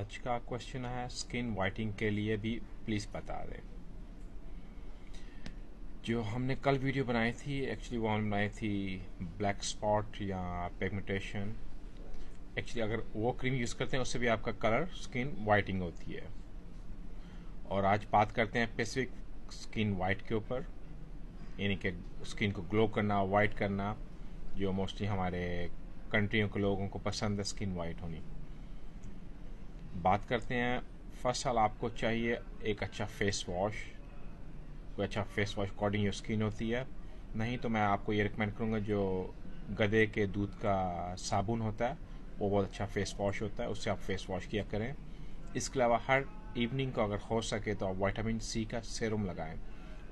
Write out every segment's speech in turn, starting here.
आज का क्वेश्चन है स्किन वाइटनिंग के लिए भी प्लीज़ बता दें। जो हमने कल वीडियो बनाई थी एक्चुअली वो हमने बनाई थी ब्लैक स्पॉट या पिगमेंटेशन। एक्चुअली अगर वो क्रीम यूज़ करते हैं उससे भी आपका कलर स्किन वाइटनिंग होती है। और आज बात करते हैं स्पेसिफिक स्किन वाइट के ऊपर, यानी कि स्किन को ग्लो करना, वाइट करना, जो मोस्टली हमारे कंट्रियों के लोगों को पसंद है स्किन वाइट होनी। बात करते हैं। फर्स्ट साल आपको चाहिए एक अच्छा फेस वॉश, कोई अच्छा face wash according your skin होती है। नहीं तो मैं आपको ये रिकमेंड करूँगा जो गधे के दूध का साबुन होता है वो बहुत अच्छा फेस वॉश होता है, उससे आप फेस वॉश किया करें। इसके अलावा हर इवनिंग को अगर हो सके तो आप विटामिन सी का सेरम लगाएं,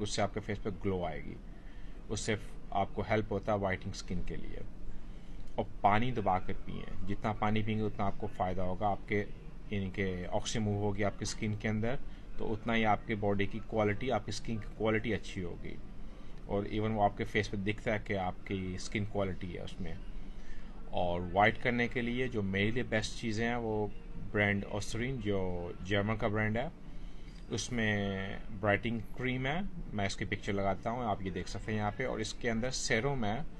उससे आपके फेस पे ग्लो आएगी, उससे आपको हेल्प होता है वाइटनिंग स्किन के लिए। और पानी दबा कर पिए, जितना पानी पिएंगे उतना आपको फ़ायदा होगा, आपके यानी कि ऑक्सीजन मूव होगी आपकी स्किन के अंदर, तो उतना ही आपके बॉडी की क्वालिटी, आपकी स्किन की क्वालिटी अच्छी होगी। और इवन वो आपके फेस पे दिखता है कि आपकी स्किन क्वालिटी है उसमें। और वाइट करने के लिए जो मेरे लिए बेस्ट चीज़ें हैं वो ब्रांड ऑस्टरीन, जो जर्मन का ब्रांड है, उसमें ब्राइटिंग क्रीम है। मैं इसकी पिक्चर लगाता हूँ, आप ये देख सकते हैं यहाँ पे। और इसके अंदर सेरम है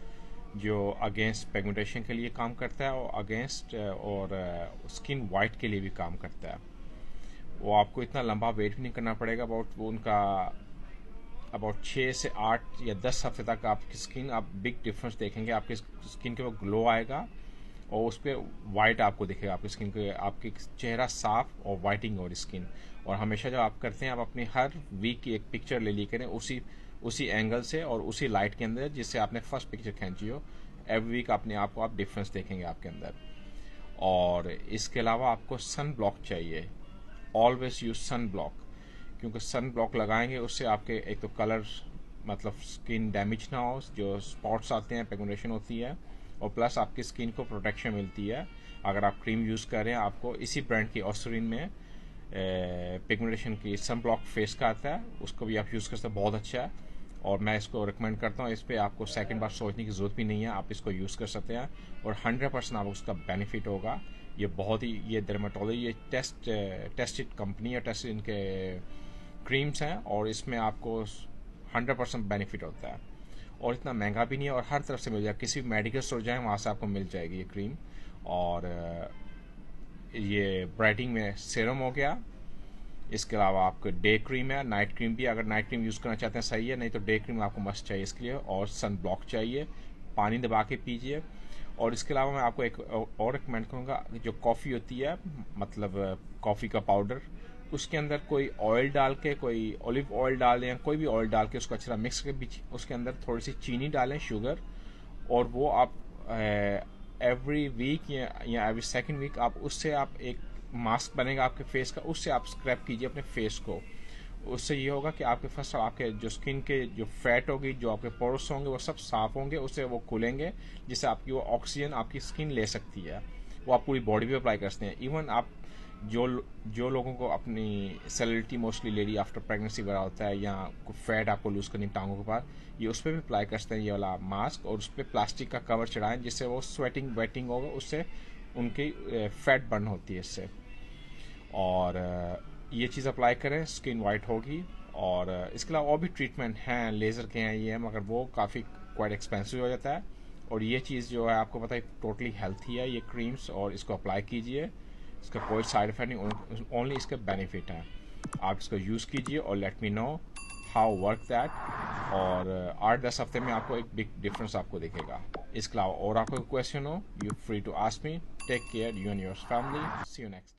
जो अगेंस्ट पिगमेंटेशन के लिए काम करता है और अगेंस्ट और स्किन वाइट के लिए भी काम करता है। वो आपको इतना लंबा वेट भी नहीं करना पड़ेगा। अबाउट 6 से 8 या 10 हफ्ते तक आपकी स्किन, आप बिग डिफरेंस देखेंगे, आपकी स्किन के वो ग्लो आएगा और उस पर वाइट आपको दिखेगा, आपकी स्किन के, आपकी चेहरा साफ और वाइटिंग और स्किन। और हमेशा जब आप करते हैं आप अपनी हर वीक की एक पिक्चर ले ली करें उसी एंगल से और उसी लाइट के अंदर जिससे आपने फर्स्ट पिक्चर खींची हो। एवरी वीक अपने आप को आप डिफरेंस देखेंगे आपके अंदर। और इसके अलावा आपको सन ब्लॉक चाहिए। ऑलवेज यूज सन ब्लॉक, क्योंकि सन ब्लॉक लगाएंगे उससे आपके एक तो कलर मतलब स्किन डैमेज ना हो, जो स्पॉट्स आते हैं, पिगमेंटेशन होती है, और प्लस आपकी स्किन को प्रोटेक्शन मिलती है। अगर आप क्रीम यूज़ करें, आपको इसी ब्रांड की ऑस्टरीन में पिगमेंटेशन की सन ब्लॉक फेस का आता है, उसको भी आप यूज़ कर सकते हैं, बहुत अच्छा है। और मैं इसको रिकमेंड करता हूँ। इस पर आपको सेकंड बार सोचने की ज़रूरत भी नहीं है, आप इसको यूज़ कर सकते हैं और 100% आपको उसका बेनिफिट होगा। ये बहुत ही, ये डर्माटोलॉजी, ये टेस्टेड कंपनी है, टेस्टेड इनके क्रीम्स हैं और इसमें आपको 100% बेनिफिट होता है। और इतना महंगा भी नहीं है और हर तरफ से मिल जाएगा, किसी भी मेडिकल स्टोर जाए वहाँ से आपको मिल जाएगी ये क्रीम। और ये ब्राइटिंग में सेरम हो गया। इसके अलावा आपको डे क्रीम है, नाइट क्रीम भी, अगर नाइट क्रीम यूज़ करना चाहते हैं सही है, नहीं तो डे क्रीम आपको मस्ट चाहिए इसके लिए। और सन ब्लॉक चाहिए, पानी दबा के पीजिए। और इसके अलावा मैं आपको एक और रिकमेंड करूँगा, जो कॉफ़ी होती है, मतलब कॉफ़ी का पाउडर, उसके अंदर कोई ऑयल डाल के, कोई ऑलिव ऑयल डाल दें, कोई भी ऑयल डाल के उसको अच्छी तरह मिक्स करके उसके अंदर थोड़ी सी चीनी डालें, शुगर, और वो आप एवरी वीक या एवरी सेकेंड वीक आप उससे आप एक मास्क बनेगा आपके फेस का, उससे आप स्क्रैप कीजिए अपने फेस को। उससे ये होगा कि आपके फर्स्ट आपके जो स्किन के जो फैट होगी, जो आपके पोर्स होंगे, वो सब साफ होंगे, उससे वो खुलेंगे, जिससे आपकी वो ऑक्सीजन आपकी स्किन ले सकती है। वो आप पूरी बॉडी पे अप्लाई करते हैं। इवन आप जो लोगों को अपनी celebrity, mostly lady after pregnancy वगैरह होता है, या फैट आपको लूज करनी टांगों के पास, ये उस पर भी अप्लाई करते हैं ये वाला मास्क, और उस पर प्लास्टिक का कवर चढ़ाएं, जिससे वो स्वेटिंग वेटिंग होगा, उससे उनकी फैट बर्न होती है इससे। और ये चीज़ अप्लाई करें, स्किन वाइट होगी। और इसके अलावा और भी ट्रीटमेंट हैं, लेज़र के हैं ये, मगर वो काफ़ी क्वाइट एक्सपेंसिव हो जाता है। और ये चीज़ जो है आपको पता है टोटली हेल्थी है ये क्रीम्स, और इसको अप्लाई कीजिए, इसका कोई साइड इफेक्ट नहीं, ओनली इसके बेनिफिट हैं। आप इसको यूज़ कीजिए और let me know how work that. और 8-10 हफ्ते में आपको एक बिग डिफरेंस आपको दिखेगा। इसके अलावा और आपको क्वेश्चन हो, you free to ask me. Take care, you and your family, see you next.